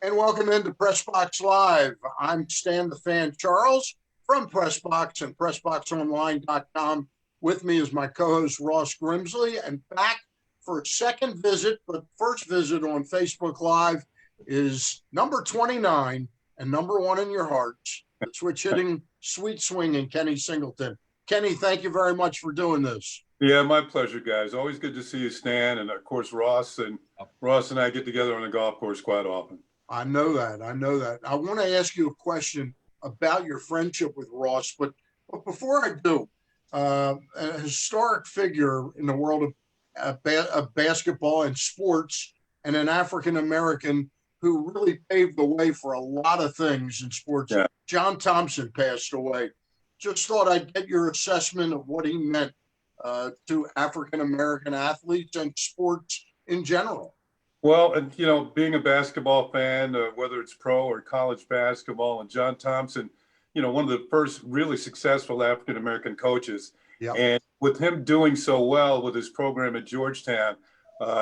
And welcome into Pressbox Live. I'm Stan the Fan Charles from Pressbox and PressBoxOnline.com. With me is my co-host Ross Grimsley, and back for a second visit, but first visit on Facebook Live is number 29 and number one in your hearts, the switch hitting, sweet swinging Kenny Singleton. Kenny, thank you very much for doing this. Yeah, my pleasure, guys. Always good to see you, Stan, and of course Ross and I get together on the golf course quite often. I know that. I want to ask you a question about your friendship with Ross, but before I do, a historic figure in the world of basketball and sports, and an African-American who really paved the way for a lot of things in sports. Yeah. John Thompson passed away. Just thought I'd get your assessment of what he meant to African-American athletes and sports in general. Well, and being a basketball fan, whether it's pro or college basketball, and John Thompson, one of the first really successful African-American coaches. Yep. And with him doing so well with his program at Georgetown,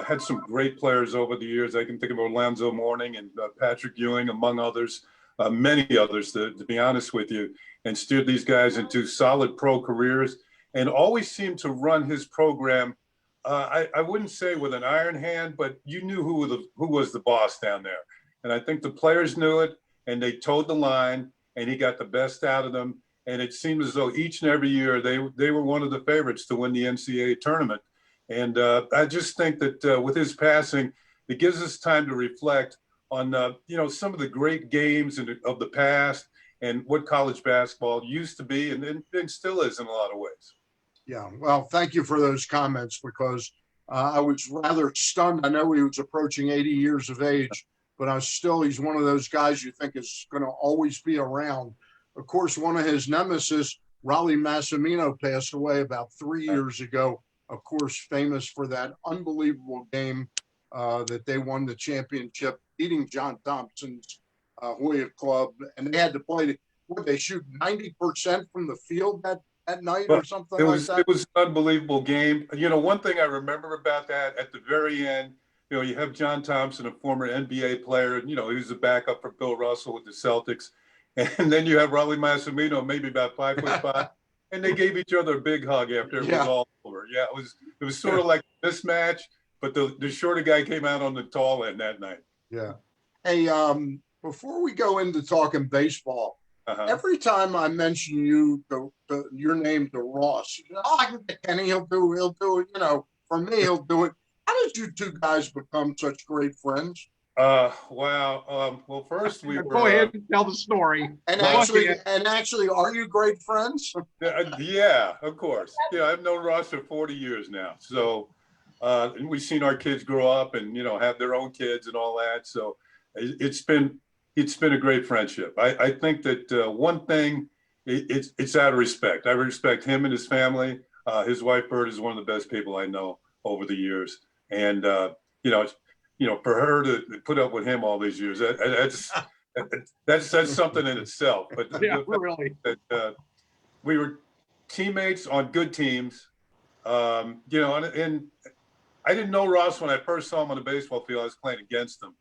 had some great players over the years. I can think of Alonzo Mourning and Patrick Ewing, among others, many others, to be honest with you, and steered these guys into solid pro careers and always seemed to run his program. I wouldn't say with an iron hand, but you knew who was the boss down there. And I think the players knew it, and they towed the line, and he got the best out of them. And it seemed as though each and every year they were one of the favorites to win the NCAA tournament. And I just think that with his passing, it gives us time to reflect on, some of the great games of the past and what college basketball used to be and still is in a lot of ways. Yeah, well, thank you for those comments, because I was rather stunned. I know he was approaching 80 years of age, but he's one of those guys you think is going to always be around. Of course, one of his nemesis, Rollie Massimino, passed away about 3 years ago. Of course, famous for that unbelievable game that they won the championship, beating John Thompson's Hoya club. And they had to play, they shoot 90% from the field at night or something like that? It was an unbelievable game. One thing I remember about that, at the very end, you have John Thompson, a former NBA player, he was a backup for Bill Russell with the Celtics. And then you have Rollie Massimino, maybe about 5'5", and they gave each other a big hug after it was all over. Yeah, it was sort of like a mismatch, but the shorter guy came out on the tall end that night. Yeah. Hey, before we go into talking baseball, every time I mention your name to Ross, I can get Kenny, he'll do it, for me, he'll do it. How did you two guys become such great friends? Wow. Well, first we were. Go ahead and tell the story. And actually, are you great friends? Yeah, of course. I've known Ross for 40 years now. So, and we've seen our kids grow up and, have their own kids and all that. So it's been a great friendship. I think that one thing, it's out of respect. I respect him and his family. His wife, Bird, is one of the best people I know over the years. And, for her to put up with him all these years, that's something in itself. But yeah, really. That, we were teammates on good teams, and I didn't know Ross when I first saw him on the baseball field. I was playing against him,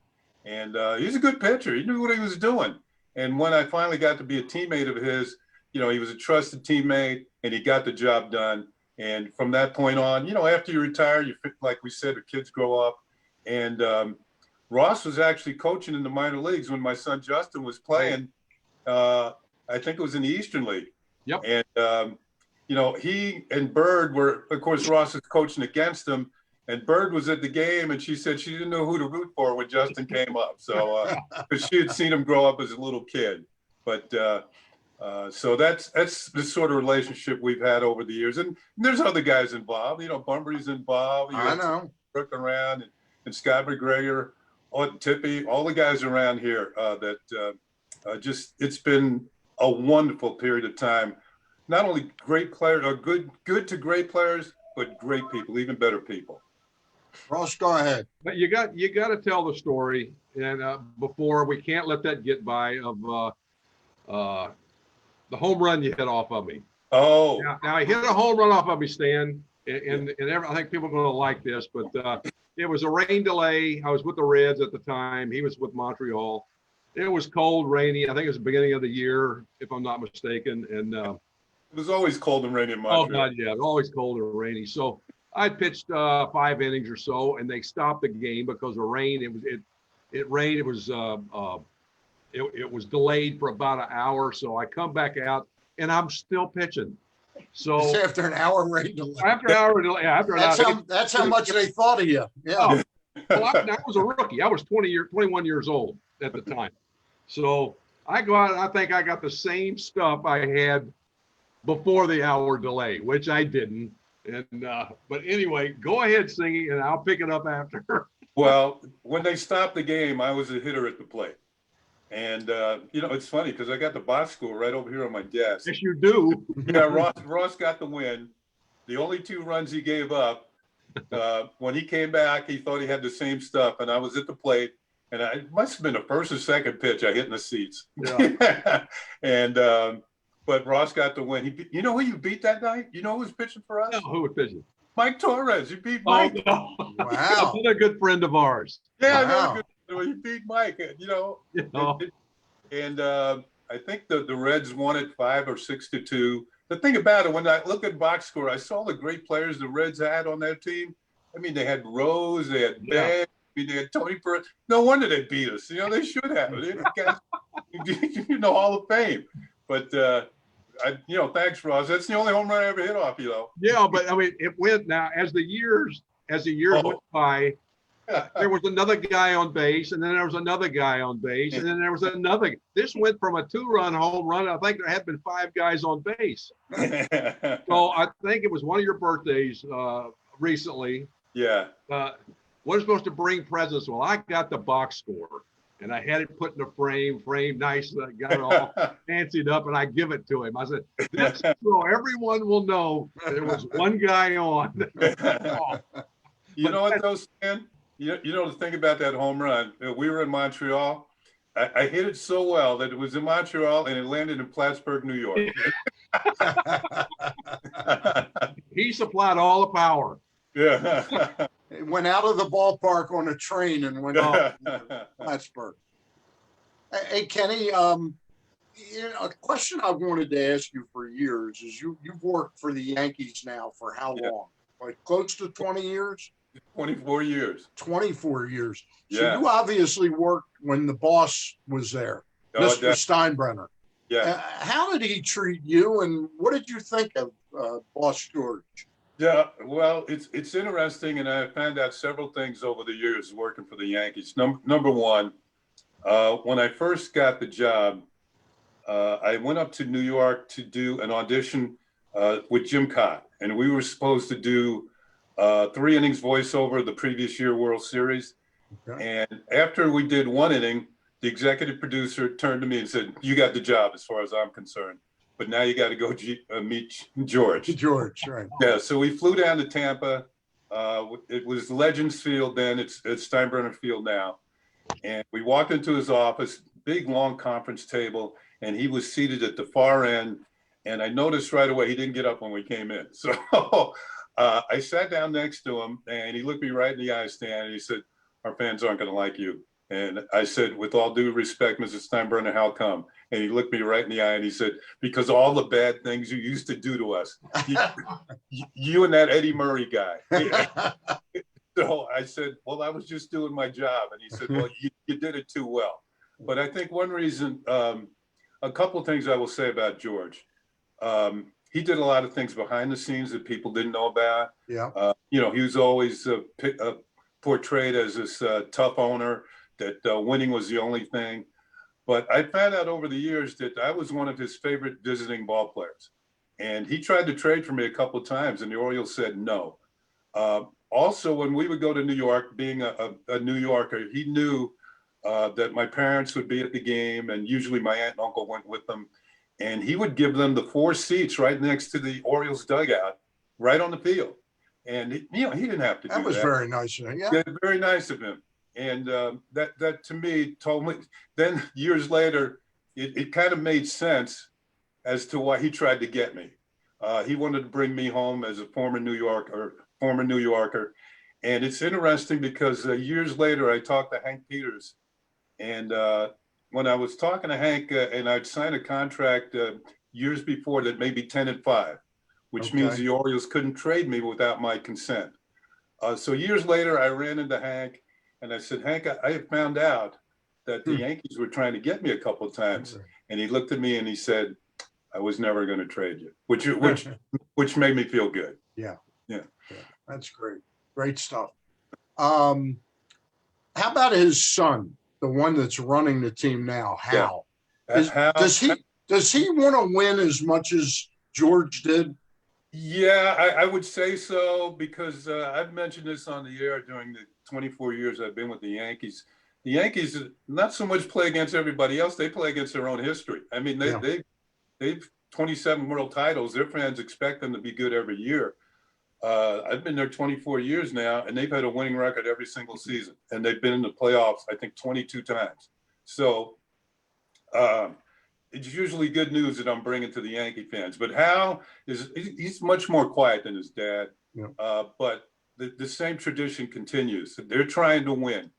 and he's a good pitcher. He knew what he was doing. And when I finally got to be a teammate of his, he was a trusted teammate, and he got the job done. And from that point on, after you retire, like we said, the kids grow up. And Ross was actually coaching in the minor leagues when my son Justin was playing. I think it was in the Eastern League. Yep. And he and Bird were, of course, Ross was coaching against him, and Bird was at the game, and she said she didn't know who to root for when Justin came up. So because she had seen him grow up as a little kid. But so that's the sort of relationship we've had over the years. And there's other guys involved. Bunbury's involved. I know. Brooke around and Scott McGregor, Tippy, all the guys around here it's been a wonderful period of time. Not only great players, or good to great players, but great people, even better people. Ross, go ahead. But you got to tell the story, and before we can't let that get by, of the home run you hit off of me. Oh. Now I hit a home run off of me, Stan, and I think people are going to like this, but It was a rain delay. I was with the Reds at the time. He was with Montreal. It was cold, rainy. I think it was the beginning of the year, if I'm not mistaken. And It was always cold and rainy in oh Montreal. God, yeah, always cold and rainy. So I pitched 5 innings or so, and they stopped the game because of rain. It rained. It was delayed for about an hour. So I come back out, and I'm still pitching. So It's after an hour rain delay. after an hour delay, after an hour, That's how much they thought of you. Yeah. oh, well, I was a rookie. I was 21 years old at the time. So I go out and I think I got the same stuff I had before the hour delay, which I didn't. And but anyway, go ahead, Singy, and I'll pick it up after. Well, when they stopped the game, I was a hitter at the plate. And, it's funny because I got the box score right over here on my desk. Yes, you do. Yeah, Ross got the win. The only 2 runs he gave up, when he came back, he thought he had the same stuff. And I was at the plate. And it must have been the first or second pitch I hit in the seats. Yeah. And but Ross got the win. You know who you beat that night? You know who was pitching for us? No, who was pitching? Mike Torres. You beat Mike. Oh, no. Wow. Another good friend of ours. Yeah, wow. You beat Mike. And I think the Reds won it 5 or 6-2. The thing about it, when I look at box score, I saw the great players the Reds had on their team. I mean, they had Rose, they had Bass. I mean, they had Tony Perez. No wonder they beat us. They should have. Hall of Fame. But thanks, Ross. That's the only home run I ever hit off you. Yeah, but I mean, it went now as the years went by. There was another guy on base, and then there was another guy on base, and then there was another. This went from a 2-run home run. I think there had been 5 guys on base. So I think it was one of your birthdays recently. Yeah. What is supposed to bring presents? Well, I got the box score, and I had it put in a frame nice. I got it all fancied up, and I give it to him. I said, "This so everyone will know there was one guy on." You know what, though, Stan? You know the thing about that home run. We were in Montreal. I hit it so well that it was in Montreal and it landed in Plattsburgh, New York. He supplied all the power. Yeah. It went out of the ballpark on a train and went off to Plattsburgh. Hey, Kenny, a question I've wanted to ask you for years is you've worked for the Yankees now for how long? Like close to 20 years? 24 years. 24 years. So yeah. You obviously worked when the boss was there, Mr. Steinbrenner. Yeah. How did he treat you, and what did you think of Boss George? Yeah, well, it's interesting, and I found out several things over the years working for the Yankees. Number one, when I first got the job, I went up to New York to do an audition with Jim Cott, and we were supposed to do 3 innings voiceover the previous year World Series. Okay. And after we did 1 inning, the executive producer turned to me and said, "You got the job as far as I'm concerned, but now you got to go meet George." George, right. Yeah, so we flew down to Tampa. It was Legends Field then. It's Steinbrenner Field now. And we walked into his office, big, long conference table, and he was seated at the far end. And I noticed right away he didn't get up when we came in. So I sat down next to him, and he looked me right in the eye, Stan, and he said, "Our fans aren't going to like you." And I said, "With all due respect, Mr. Steinbrenner, how come?" And he looked me right in the eye and he said, "Because of all the bad things you used to do to us. You and that Eddie Murray guy." So I said, "Well, I was just doing my job." And he said, "Well, you did it too well." But I think one reason, a couple of things I will say about George. He did a lot of things behind the scenes that people didn't know about. Yeah. He was always portrayed as this tough owner, that winning was the only thing. But I found out over the years that I was one of his favorite visiting ball players. And he tried to trade for me a couple of times, and the Orioles said no. Also, when we would go to New York, being a New Yorker, he knew that my parents would be at the game, and usually my aunt and uncle went with them. And he would give them the 4 seats right next to the Orioles dugout, right on the field. And he didn't have to do that. That was very nice of him. Yeah, very nice of him. And that to me told me. Then years later, it kind of made sense as to why he tried to get me. He wanted to bring me home as a former New Yorker, And it's interesting because years later, I talked to Hank Peters. And when I was talking to Hank, and I'd signed a contract years before that, maybe 10-5, which means the Orioles couldn't trade me without my consent. So years later, I ran into Hank and I said, Hank, I have found out that the Yankees were trying to get me a couple of times. And he looked at me and he said, I was never going to trade you, which made me feel good. Yeah. Yeah. That's great. Great stuff. How about his son, the one that's running the team now, Hal? Yeah. Does he want to win as much as George did? Yeah, I would say so, because I've mentioned this on the air during the 24 years I've been with the Yankees. The Yankees not so much play against everybody else; they play against their own history. I mean, they've 27 world titles. Their fans expect them to be good every year. I've been there 24 years now, and they've had a winning record every single season, and they've been in the playoffs, I think, 22 times. So it's usually good news that I'm bringing to the Yankee fans. But Hal he's much more quiet than his dad. Yeah. But the same tradition continues. They're trying to win.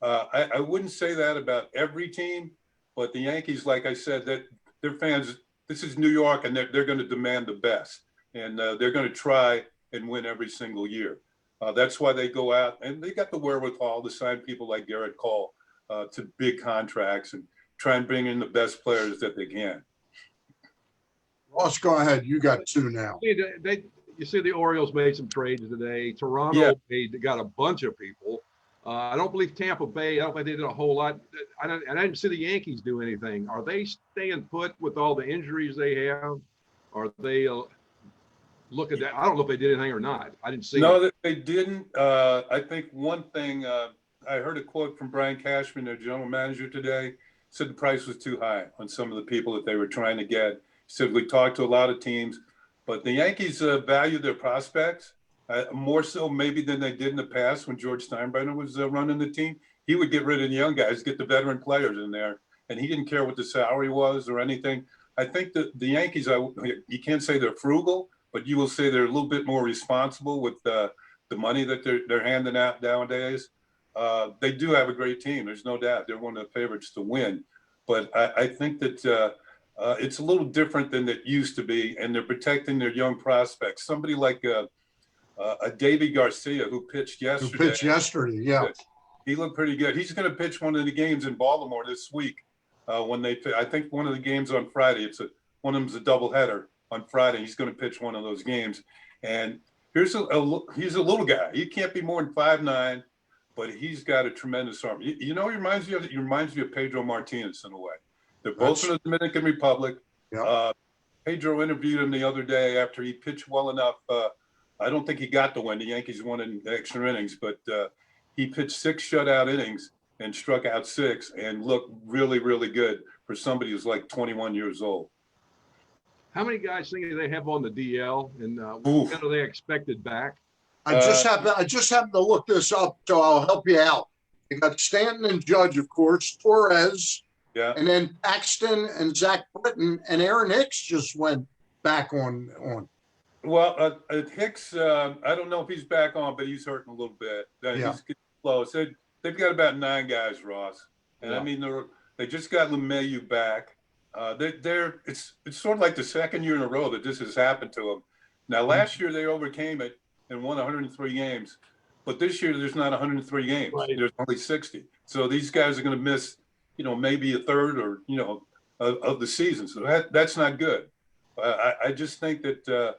I wouldn't say that about every team, but the Yankees, like I said, that their fans, this is New York, and they're going to demand the best. And they're going to try and win every single year. That's why they go out, and they got the wherewithal to sign people like Garrett Cole to big contracts and try and bring in the best players that they can. Ross, go ahead. You got two now. You see the Orioles made some trades today. Toronto got a bunch of people. I don't believe Tampa Bay, I don't think they did a whole lot. I didn't see the Yankees do anything. Are they staying put with all the injuries they have? Are they look at that? I don't know if they did anything or not. I didn't see No, they didn't. I think one thing, I heard a quote from Brian Cashman, their general manager today, said the price was too high on some of the people that they were trying to get. He said, we talked to a lot of teams, but the Yankees value their prospects more so maybe than they did in the past when George Steinbrenner was running the team. He would get rid of the young guys, get the veteran players in there, and he didn't care what the salary was or anything. I think that the Yankees, you can't say they're frugal, but you will say they're a little bit more responsible with the money that they're handing out nowadays. They do have a great team. There's no doubt. They're one of the favorites to win. But I think that it's a little different than it used to be, and they're protecting their young prospects. Somebody like a Davy Garcia who pitched yesterday. Yeah. He looked pretty good. He's going to pitch one of the games in Baltimore this week. I think one of the games on Friday. One of them's a doubleheader on Friday. He's going to pitch one of those games. And he's a little guy. He can't be more than 5'9", but he's got a tremendous arm. He reminds me of Pedro Martinez in a way. They're both in the Dominican Republic. Yeah. Pedro interviewed him the other day after he pitched well enough. I don't think he got the win. The Yankees won in extra innings, but he pitched 6 shutout innings and struck out 6 and looked really, really good for somebody who's like 21 years old. How many guys think they have on the DL, and when are they expected back? I just happened to look this up, so I'll help you out. You got Stanton and Judge, of course, Torres, and then Paxton and Zach Britton, and Aaron Hicks just went back on. Well, Hicks, I don't know if he's back on, but he's hurting a little bit. He's getting close. They've got about 9 guys, Ross, and I mean they just got LeMahieu back. It's sort of like the second year in a row that this has happened to them. Now, last year they overcame it and won 103 games, but this year there's not 103 games. Right. There's only 60. So these guys are going to miss, maybe a third or of the season. So that's not good. I just think that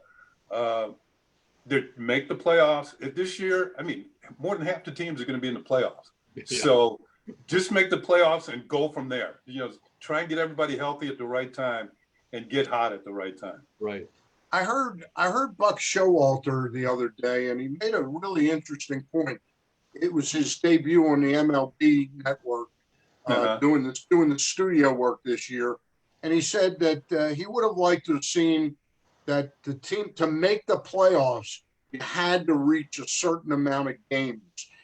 they make the playoffs this year. I mean, more than half the teams are going to be in the playoffs. Yeah. So just make the playoffs and go from there. Try and get everybody healthy at the right time and get hot at the right time. Right. I heard Buck Showalter the other day, and he made a really interesting point. It was his debut on the MLB network, doing the studio work this year. And he said that he would have liked to have seen that the team, to make the playoffs, you had to reach a certain amount of games.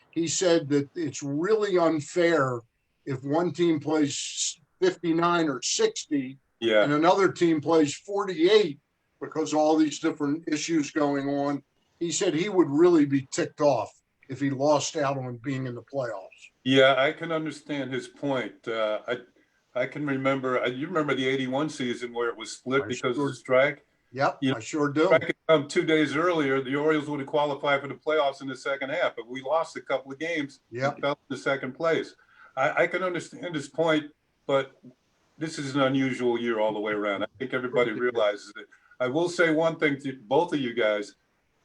He said that it's really unfair if one team plays 59 or 60 and another team plays 48 because of all these different issues going on. He said he would really be ticked off if he lost out on being in the playoffs. Yeah, I can understand his point. I can remember, you remember the 81 season where it was split because of the strike? Yep, I sure do. Strike had come 2 days earlier, the Orioles would have qualified for the playoffs in the second half, but we lost a couple of games. Yep. And fell to second place. I can understand his point, but this is an unusual year all the way around. I think everybody realizes it. I will say one thing to both of you guys,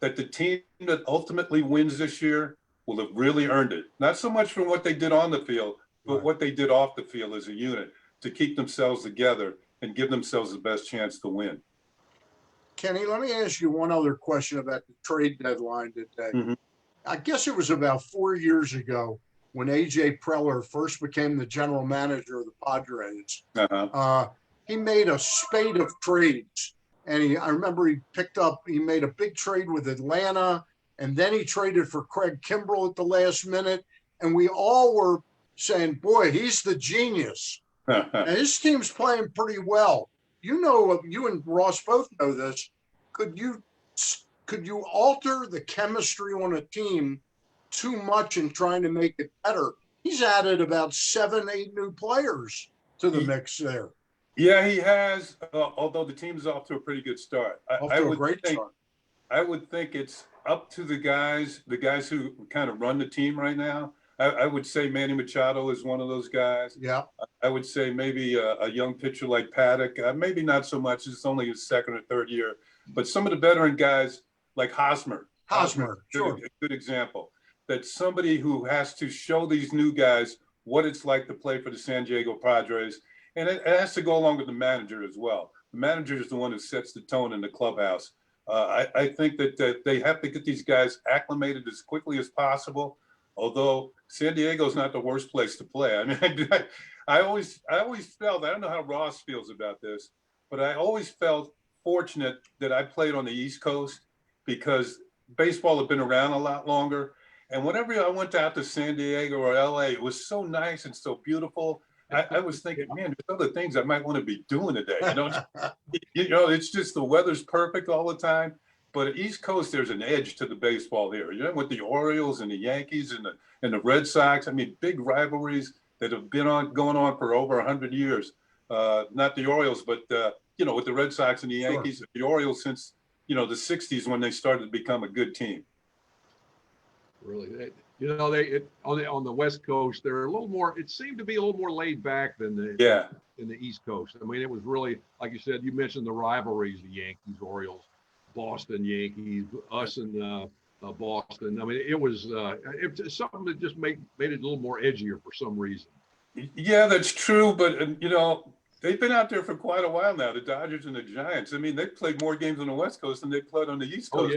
that the team that ultimately wins this year will have really earned it. Not so much from what they did on the field, but what they did off the field as a unit to keep themselves together and give themselves the best chance to win. Kenny, let me ask you one other question about the trade deadline today. Mm-hmm. I guess it was about 4 years ago when A.J. Preller first became the general manager of the Padres. He made a spate of trades. And I remember he made a big trade with Atlanta, and then he traded for Craig Kimbrell at the last minute. And we all were saying, boy, he's the genius. And his team's playing pretty well. You know, you and Ross both know this. Could you alter the chemistry on a team too much in trying to make it better? He's added about 7, 8 new players to the mix there. Yeah, he has, although the team's off to a pretty good start. A great start. I would think it's up to the guys who kind of run the team right now. I would say Manny Machado is one of those guys. Yeah. I would say maybe a young pitcher like Paddock. Maybe not so much. It's only his second or third year. But some of the veteran guys like Hosmer. Sure. A good example. That's somebody who has to show these new guys what it's like to play for the San Diego Padres. And it has to go along with the manager as well. The manager is the one who sets the tone in the clubhouse. I think that they have to get these guys acclimated as quickly as possible. Although San Diego's not the worst place to play. I mean, I always felt, I don't know how Ross feels about this, but I always felt fortunate that I played on the East Coast because baseball had been around a lot longer. And whenever I went out to San Diego or LA, it was so nice and so beautiful. I was thinking, man, there's other things I might want to be doing today. It's just the weather's perfect all the time. But at East Coast, there's an edge to the baseball here. With the Orioles and the Yankees and the Red Sox. I mean, big rivalries that have been going on for over 100 years. Not the Orioles, but with the Red Sox and the Yankees, the Orioles since the 60s when they started to become a good team. Really, on the West Coast, they're a little more. It seemed to be a little more laid back than in the East Coast. I mean, it was really, like you said, you mentioned the rivalries: the Yankees, Orioles, Boston Yankees, us and Boston. I mean, it was something that just made it a little more edgier for some reason. Yeah, that's true. But they've been out there for quite a while now. The Dodgers and the Giants. I mean, they've played more games on the West Coast than they played on the East Coast.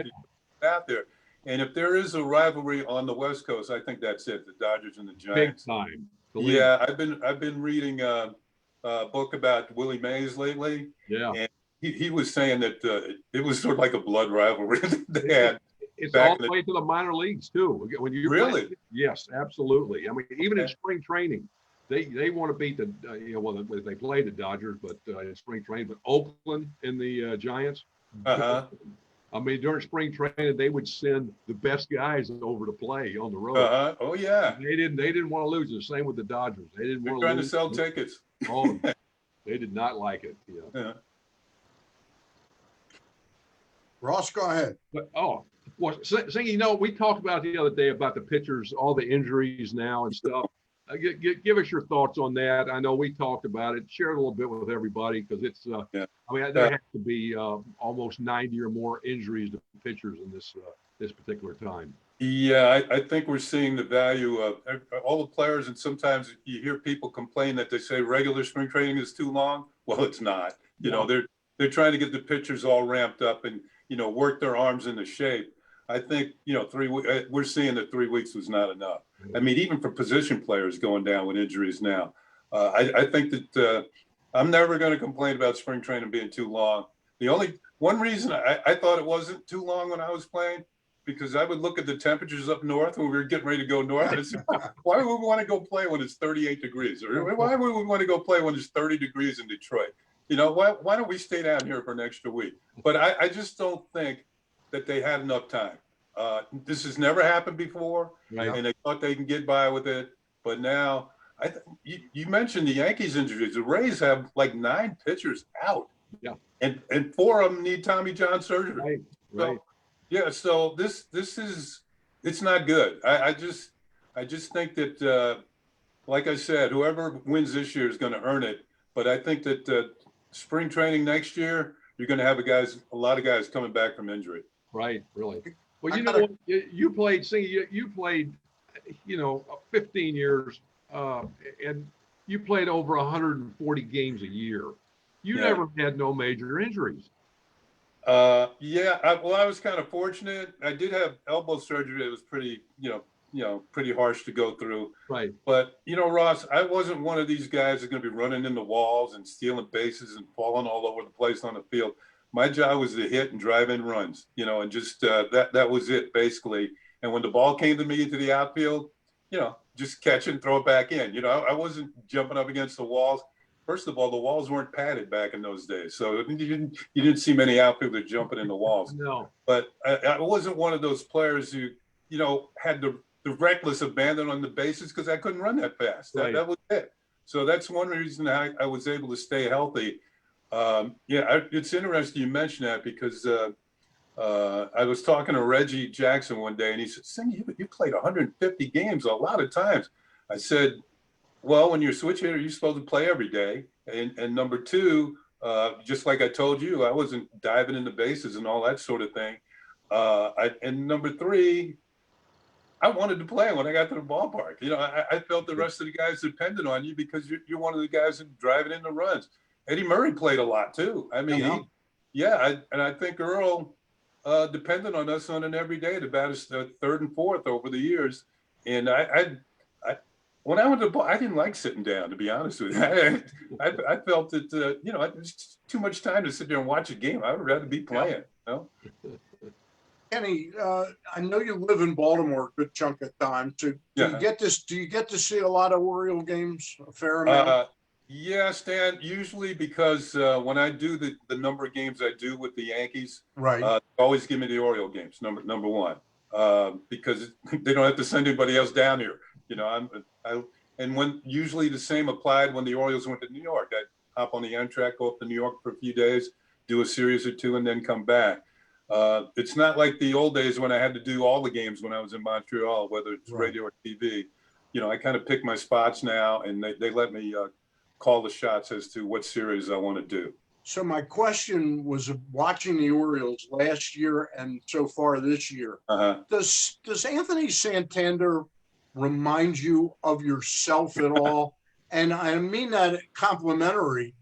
Out there. And if there is a rivalry on the West Coast, I think that's it. The Dodgers and the Giants. Big time. Yeah, I've been reading a book about Willie Mays lately. Yeah. And he was saying that it was sort of like a blood rivalry they had. It's all the way to the minor leagues too. When you really? Yes, absolutely. I mean, even in spring training, they want to beat the they play the Dodgers, but in spring training, but Oakland and the Giants. I mean, during spring training, they would send the best guys over to play on the road. Oh yeah. They didn't want to lose. The same with the Dodgers. They didn't want to trying lose. To sell tickets. Oh, they did not like it. Yeah. Ross, go ahead. But we talked about the other day about the pitchers, all the injuries now and stuff. Give us your thoughts on that. I know we talked about it. Share a little bit with everybody because it's. I mean, there has to be almost 90 or more injuries to pitchers in this particular time. Yeah, I think we're seeing the value of all the players, and sometimes you hear people complain that they say regular spring training is too long. Well, it's not. They're trying to get the pitchers all ramped up and work their arms into shape. I think we're seeing that 3 weeks was not enough. I mean, even for position players going down with injuries now. I think that I'm never going to complain about spring training being too long. The only one reason I thought it wasn't too long when I was playing, because I would look at the temperatures up north when we were getting ready to go north. And say, why would we want to go play when it's 38 degrees? Or why would we want to go play when it's 30 degrees in Detroit? Why don't we stay down here for an extra week? But I just don't think that they had enough time. This has never happened before, Right. and they thought they can get by with it. But now, you mentioned the Yankees injuries. The Rays have like 9 pitchers out. Yeah. And 4 of them need Tommy John surgery. Right. Right. So, yeah. So this is, it's not good. I just think that, like I said, whoever wins this year is going to earn it. But I think that spring training next year, you're going to have a lot of guys coming back from injury. Right. Really. Well, you know what? You played, 15 years, and you played over 140 games a year. You never had no major injuries. Yeah. I was kind of fortunate. I did have elbow surgery. It was pretty, pretty harsh to go through. Right. But, Ross, I wasn't one of these guys that's going to be running into walls and stealing bases and falling all over the place on the field. My job was to hit and drive in runs, and just that was it, basically. And when the ball came to me into the outfield, just catch it and throw it back in. I wasn't jumping up against the walls. First of all, the walls weren't padded back in those days, so you didn't see many outfielders jumping in the walls. No. But I wasn't one of those players who, had the reckless abandon on the bases because I couldn't run that fast. Right. That was it. So that's one reason I was able to stay healthy. It's interesting you mention that because I was talking to Reggie Jackson one day, and he said, "Sing, you played 150 games a lot of times." I said, "Well, when you're a switch hitter, you're supposed to play every day." And number two, just like I told you, I wasn't diving into bases and all that sort of thing. And number three, I wanted to play when I got to the ballpark. I felt the rest of the guys depended on you because you're one of the guys that driving in the runs. Eddie Murray played a lot too. I mean, I think Earl depended on us on an every day to bat us third and fourth over the years. And when I went to the ball, I didn't like sitting down, to be honest with you. I felt that it's too much time to sit there and watch a game. I would rather be playing. Kenny, I know you live in Baltimore a good chunk of time. Do you get to see a lot of Oriole games? A fair amount? Yeah, Stan, usually because when I do the number of games I do with the Yankees, right, they always give me the Oriole games, number one, because they don't have to send anybody else down here. And when usually the same applied when the Orioles went to New York. I'd hop on the Amtrak, go up to New York for a few days, do a series or two, and then come back. It's not like the old days when I had to do all the games when I was in Montreal, whether it's radio or TV. I kind of pick my spots now, and they let me call the shots as to what series I want to do. So my question was, watching the Orioles last year and so far this year, does Anthony Santander remind you of yourself at all? And I mean that complimentary.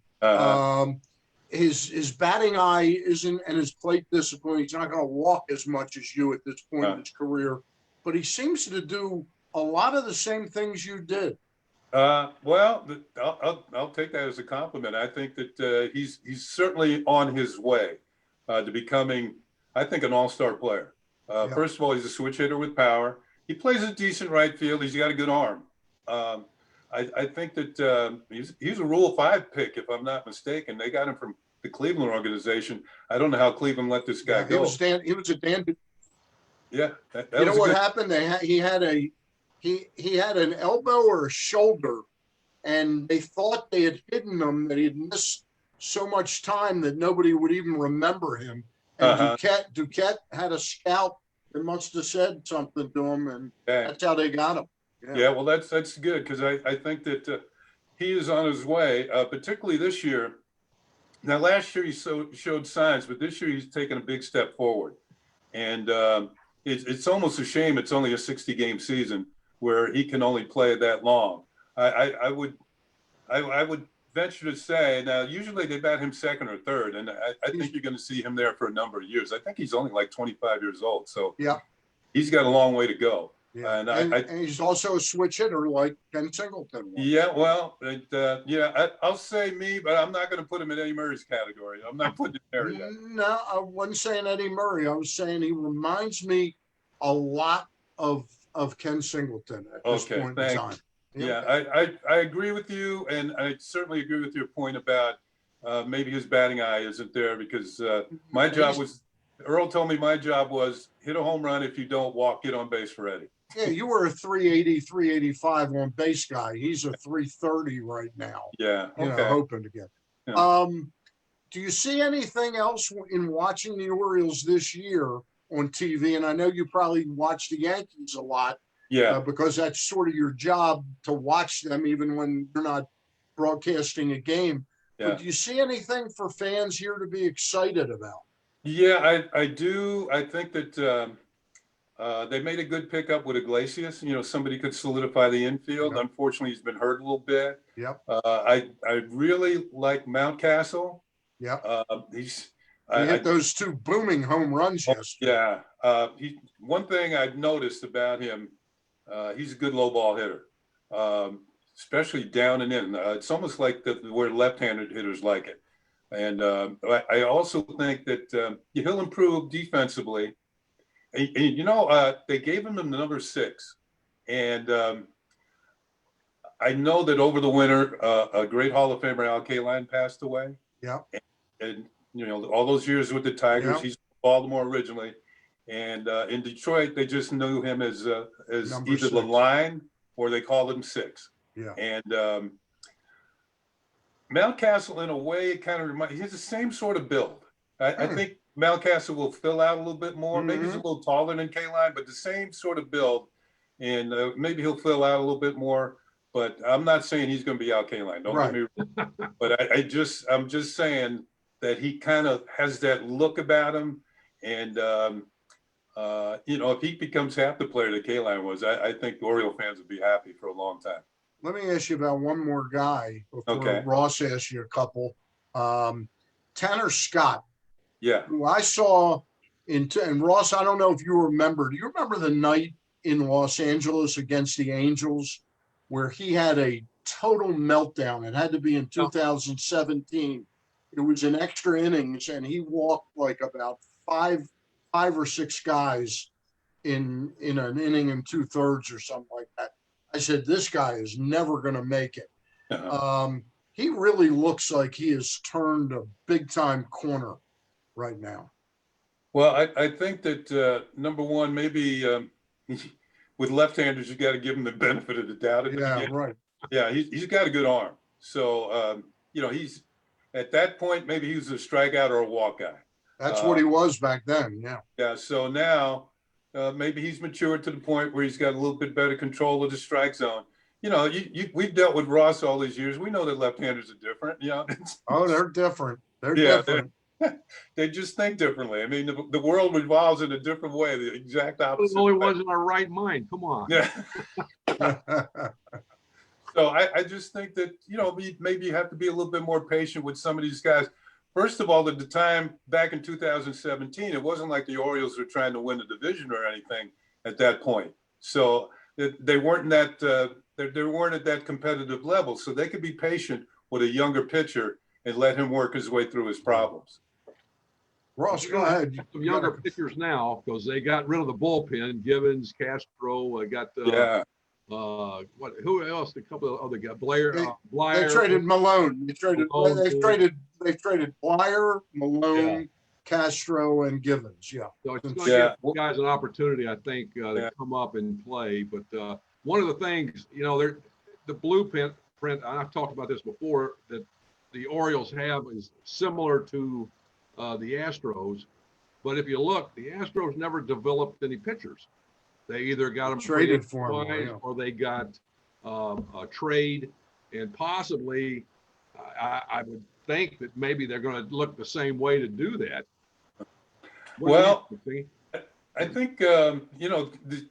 His batting eye isn't, and his plate discipline, he's not going to walk as much as you at this point in his career, but he seems to do a lot of the same things you did. Well, I'll take that as a compliment. I think that he's certainly on his way to becoming, I think, an all-star player. First of all, he's a switch hitter with power. He plays a decent right field. He's got a good arm. I think that he's a Rule 5 pick, if I'm not mistaken. They got him from the Cleveland organization. I don't know how Cleveland let this guy go. He was a Dan. Yeah. You know what happened? He had an elbow or a shoulder, and they thought they had hidden him, that he had missed so much time that nobody would even remember him. And Duquette had a scout that must have said something to him, and that's how they got him. Yeah, well, that's good, because I think that he is on his way, particularly this year. Now, last year he showed signs, but this year he's taken a big step forward. And it's almost a shame it's only a 60-game season where he can only play that long. I would venture to say, now, usually they bat him second or third, and I think you're going to see him there for a number of years. I think he's only like 25 years old, so he's got a long way to go. Yeah. And he's also a switch hitter like Ken Singleton was. Yeah, well, I'll say me, but I'm not going to put him in Eddie Murray's category. I'm not putting him there yet. No, I wasn't saying Eddie Murray. I was saying he reminds me a lot of Ken Singleton at this point in time. Yeah, I agree with you, and I certainly agree with your point about maybe his batting eye isn't there, because my job was Earl told me my job was hit a home run. If you don't walk, get on base for Eddie. Yeah, you were a 380, 385 on base guy. He's a 330 right now. Yeah. Okay. Hoping to get. Yeah. Do you see anything else in watching the Orioles this year on TV? And I know you probably watch the Yankees a lot. Yeah. Because that's sort of your job to watch them, even when you're not broadcasting a game. Yeah. But do you see anything for fans here to be excited about? Yeah, I do. I think that they made a good pickup with Iglesias. Somebody could solidify the infield. Yep. Unfortunately, he's been hurt a little bit. Yep. I really like Mountcastle. Yep. He hit those two booming home runs yesterday. Yeah. One thing I've noticed about him, he's a good low ball hitter, especially down and in. It's almost like where left-handed hitters like it. And I also think that he'll improve defensively. And they gave him the number 6. And I know that over the winter, a great Hall of Famer, Al Kaline, passed away. Yeah. And all those years with the Tigers, yeah. He's from Baltimore originally. And in Detroit, they just knew him as Number either 6. the line or they called him 6. Yeah. And Mountcastle, in a way, it kind of reminds. He has the same sort of build. I think Mountcastle will fill out a little bit more. Maybe he's a little taller than Kaline, but the same sort of build. And maybe he'll fill out a little bit more. But I'm not saying he's going to be out Kaline. Don't get me wrong. But I'm just saying that he kind of has that look about him. And if he becomes half the player that Kaline was, I think the Oriole fans would be happy for a long time. Let me ask you about one more guy before Ross asks you a couple. Tanner Scott. Yeah. Who I saw and Ross, I don't know if you remember. Do you remember the night in Los Angeles against the Angels where he had a total meltdown? It had to be in 2017. It was in extra innings, and he walked like about five or six guys in an inning and 2/3 or something like that. I said, this guy is never going to make it. He really looks like he has turned a big-time corner right now. Well, I think that, number one, maybe with left-handers, you got to give him the benefit of the doubt. Yeah, right. Yeah, he's got a good arm. So, he's at that point, maybe he was a strikeout or a walk guy. That's what he was back then, yeah. Yeah, so now maybe he's matured to the point where he's got a little bit better control of the strike zone. We've dealt with Ross all these years. We know that left-handers are different. Oh, they're different. They're different. They just think differently. I mean, the world revolves in a different way, the exact opposite. The only ones in our right mind. Come on. Yeah. So I just think that, maybe you have to be a little bit more patient with some of these guys. First of all, at the time back in 2017, it wasn't like the Orioles were trying to win the division or anything at that point. So they weren't at that competitive level. So they could be patient with a younger pitcher and let him work his way through his problems. Ross, go ahead. Some younger pitchers now because they got rid of the bullpen. Givens, Castro, got who else? A couple of other guys. Blyer. They traded Malone. They traded Blyer, Malone, Castro, and Givens. Yeah. So it's going to give guys an opportunity, I think, to come up and play. But one of the things, the blueprint. I've talked about this before, that the Orioles have is similar to the Astros. But if you look, the Astros never developed any pitchers. They either got them traded for them, or they got a trade, and possibly I would think that maybe they're going to look the same way to do that. I think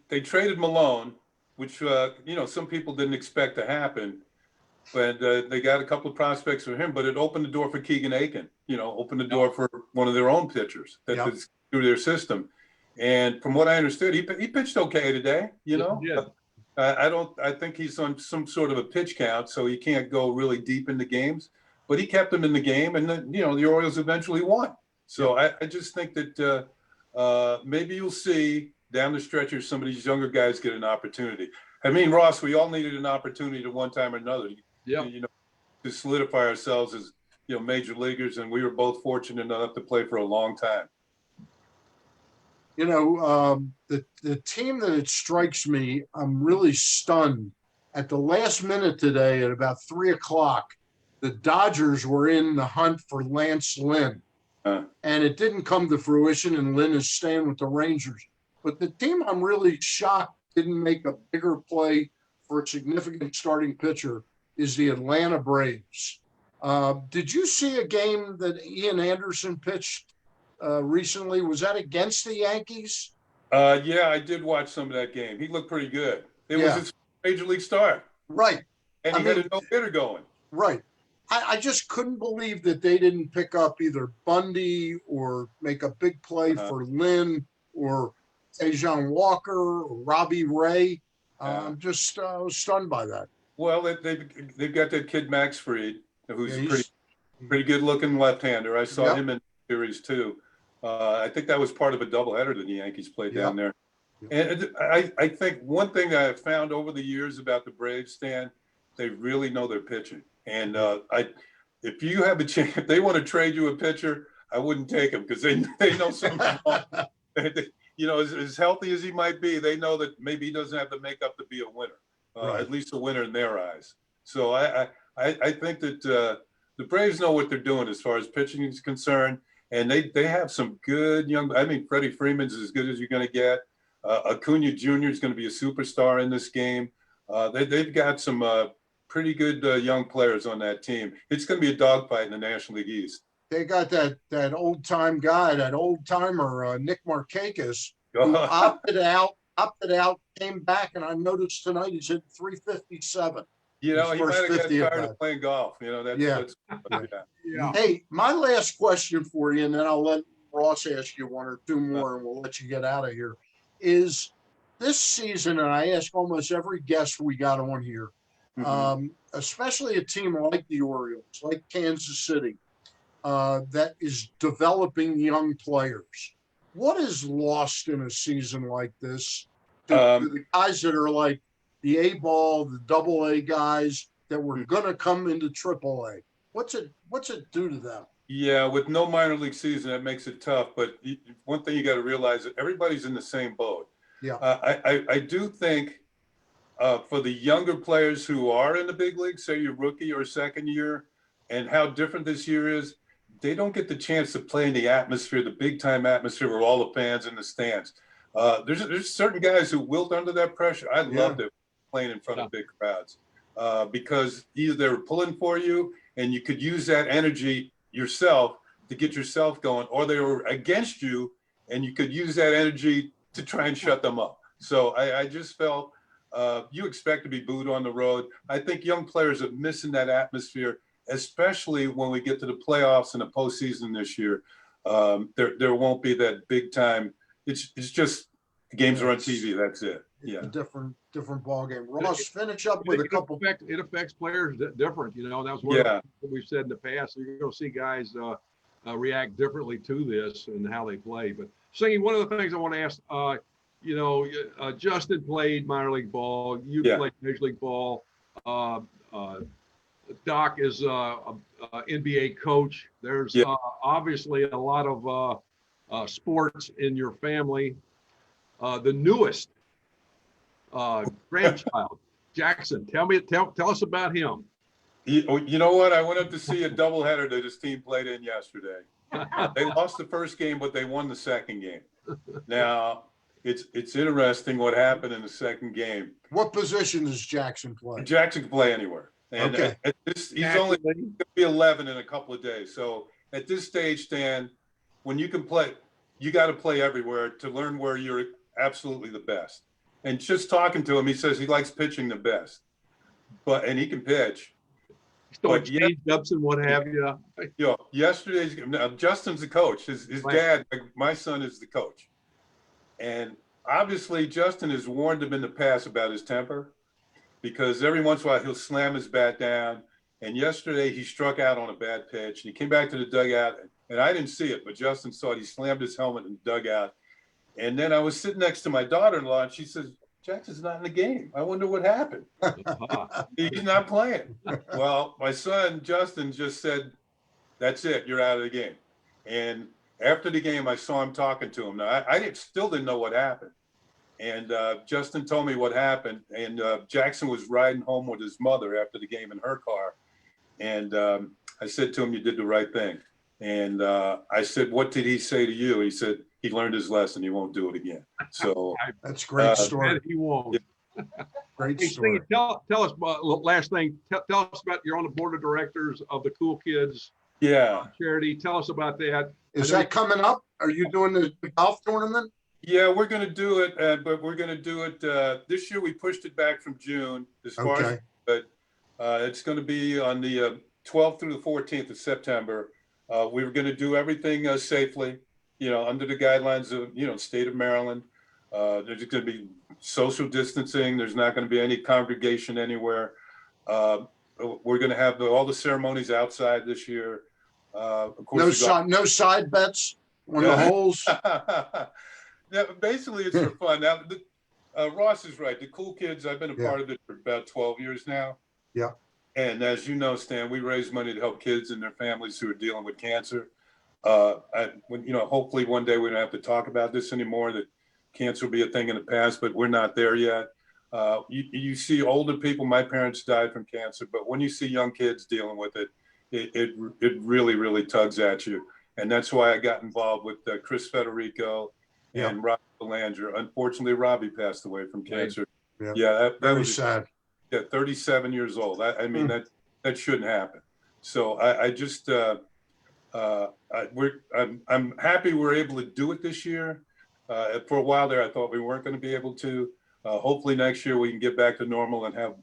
they traded Malone, which some people didn't expect to happen, but they got a couple of prospects for him. But it opened the door for Keegan Aiken. Opened the door for one of their own pitchers that's through their system. And from what I understood, he pitched okay today. Yeah. I think he's on some sort of a pitch count, so he can't go really deep into games. But he kept them in the game, and the Orioles eventually won. So I just think that maybe you'll see down the stretch here some of these younger guys get an opportunity. I mean, Ross, we all needed an opportunity at one time or another. To solidify ourselves as major leaguers, and we were both fortunate enough to play for a long time. The team that it strikes me, I'm really stunned. At the last minute today, at about 3:00, the Dodgers were in the hunt for Lance Lynn, and it didn't come to fruition, and Lynn is staying with the Rangers. But the team I'm really shocked didn't make a bigger play for a significant starting pitcher is the Atlanta Braves. Did you see a game that Ian Anderson pitched recently? Was that against the Yankees? Yeah, I did watch some of that game. He looked pretty good. It was his major league start. Right. And he had a no-hitter going. Right. I just couldn't believe that they didn't pick up either Bundy or make a big play for Lynn or Tejan Walker or Robbie Ray. I'm just stunned by that. Well, they've got that kid Max Fried, who's pretty good-looking left-hander. I saw him in the series too. I think that was part of a doubleheader that the Yankees played down there. And I think one thing that I've found over the years about the Braves, Stan, they really know their pitching. And if you have a chance, if they want to trade you a pitcher, I wouldn't take him because they know something wrong. As healthy as he might be, they know that maybe he doesn't have the makeup to be a winner, at least a winner in their eyes. So I think that the Braves know what they're doing as far as pitching is concerned. And they have some good Freddie Freeman's as good as you're going to get. Acuna Jr. is going to be a superstar in this game. They've got some pretty good young players on that team. It's going to be a dogfight in the National League East. They got that old-time guy, that old-timer, Nick Markakis, who opted out, came back, and I noticed tonight he's hit 357. He might have got tired of playing golf. Hey, my last question for you, and then I'll let Ross ask you one or two more, and we'll let you get out of here, is this season, and I ask almost every guest we got on here, especially a team like the Orioles, like Kansas City, that is developing young players. What is lost in a season like this? The guys that are like the A-ball, the double-A guys that were going to come into triple-A. What's it do to them? Yeah, with no minor league season, that makes it tough. But one thing you got to realize that everybody's in the same boat. Yeah. I do think for the younger players who are in the big league, say your rookie or second year, and how different this year is, they don't get the chance to play in the atmosphere, the big-time atmosphere with all the fans in the stands. There's certain guys who wilt under that pressure. I loved it playing in front of big crowds because either they were pulling for you and you could use that energy yourself to get yourself going, or they were against you and you could use that energy to try and shut them up. So I just felt you expect to be booed on the road. I think young players are missing that atmosphere, especially when we get to the playoffs and the postseason this year. There won't be that big time. It's just the games are on TV. That's it. Yeah, a different ball game. Ross, finish up with a couple. It affects players different. That's what we've said in the past. You're going to see guys react differently to this and how they play. But Singy, one of the things I want to ask, Justin played minor league ball. You played major league ball. Doc is a NBA coach. There's obviously a lot of sports in your family. The newest grandchild, Jackson. Tell us about him. You know what? I went up to see a doubleheader that his team played in yesterday. They lost the first game, but they won the second game. Now, it's interesting what happened in the second game. What position does Jackson play? Jackson can play anywhere. And he's only going to be 11 in a couple of days. So at this stage, Stan, when you can play, you got to play everywhere to learn where you're absolutely the best. And just talking to him, he says he likes pitching the best, and he can pitch. Change-ups and what have you. Yesterday's Justin's the coach. His dad, my son, is the coach. And obviously, Justin has warned him in the past about his temper because every once in a while he'll slam his bat down. And yesterday he struck out on a bad pitch. And he came back to the dugout, and I didn't see it, but Justin saw it. He slammed his helmet in the dugout. And then I was sitting next to my daughter-in-law, and she says, Jackson's not in the game. I wonder what happened. He's not playing. Well, my son, Justin, just said, that's it. You're out of the game. And after the game, I saw him talking to him. Now, I still didn't know what happened. And Justin told me what happened. And Jackson was riding home with his mother after the game in her car. And I said to him, you did the right thing. And I said, what did he say to you? He said, he learned his lesson. He won't do it again. So that's a great story. He won't. Great Hey, story. Steve, tell us about last thing. Tell us about you're on the board of directors of the Cool Kids charity. Tell us about that. Is that coming up? Are you doing the golf tournament? Yeah, we're going to do it, but we're going to do it this year. We pushed it back from June as far as, but it's going to be on the 12th through the 14th of September. We were going to do everything safely, under the guidelines of, state of Maryland. There's going to be social distancing. There's not going to be any congregation anywhere. We're going to have all the ceremonies outside this year. Of course, no side bets on the holes. Yeah, basically it's for fun. Now, Ross is right. The Cool Kids, I've been a part of it for about 12 years now. Yeah. And as you know, Stan, we raise money to help kids and their families who are dealing with cancer. Hopefully one day we don't have to talk about this anymore, that cancer will be a thing in the past, but we're not there yet. You see older people, my parents died from cancer, but when you see young kids dealing with it, it really, really tugs at you. And that's why I got involved with Chris Federico and Robbie Belanger. Unfortunately, Robbie passed away from cancer. Yeah, that was sad. Yeah, 37 years old. I mean, that shouldn't happen. So I'm happy we're able to do it this year. For a while there, I thought we weren't going to be able to. Hopefully next year we can get back to normal and have,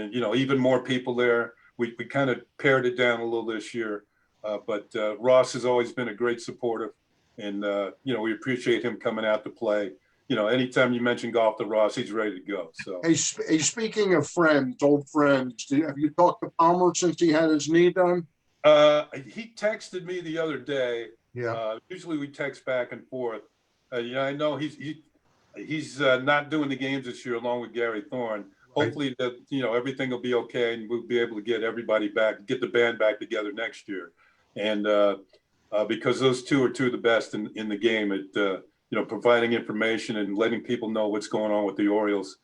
even more people there. We kind of pared it down a little this year, but Ross has always been a great supporter, and we appreciate him coming out to play. Anytime you mention golf to Ross, he's ready to go. So, hey, speaking of friends, old friends, have you talked to Palmer since he had his knee done? He texted me the other day. Yeah. Usually we text back and forth. I know he's not doing the games this year along with Gary Thorne. Hopefully that everything will be okay and we'll be able to get everybody back, get the band back together next year. And because those two are two of the best in the game at providing information and letting people know what's going on with the Orioles.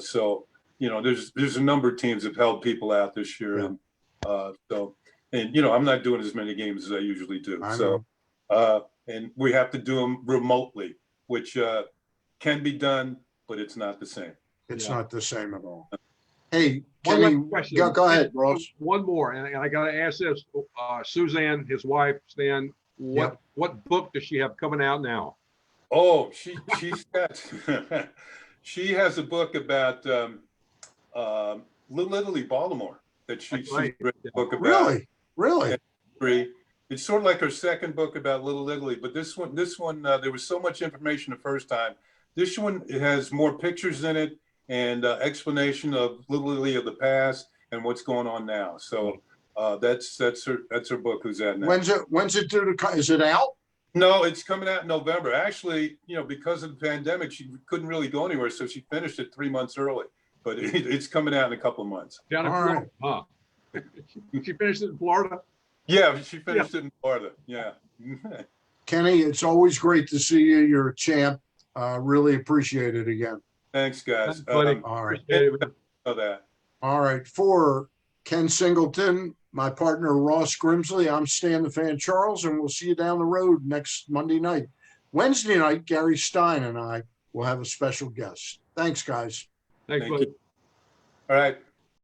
So there's a number of teams that have held people out this year, and I'm not doing as many games as I usually do. And we have to do them remotely, which can be done, but it's not the same. It's not the same at all. Hey, Kenny, go ahead, Ross. One more, and I got to ask this. Suzanne, his wife, Stan, what book does she have coming out now? Oh, she's got she has a book about Little League Baltimore that she's written a book about. Really? It's sort of like her second book about Little League, but this one, there was so much information the first time. This one, it has more pictures in it and explanation of Little League of the past and what's going on now. So that's her book. Who's that now? When's it due to? Is it out? No, it's coming out in November. Actually, because of the pandemic, she couldn't really go anywhere, so she finished it 3 months early. But it's coming out in a couple of months. Down in Florida, huh? She finished it in Florida? Yeah, she finished it in Florida. Yeah. Kenny, it's always great to see you. You're a champ. Really appreciate it again. Thanks, guys. All right. Know that. All right. For Ken Singleton, my partner Ross Grimsley, I'm Stan the Fan Charles, and we'll see you down the road next Monday night. Wednesday night, Gary Stein and I will have a special guest. Thanks, guys. Thank you. All right.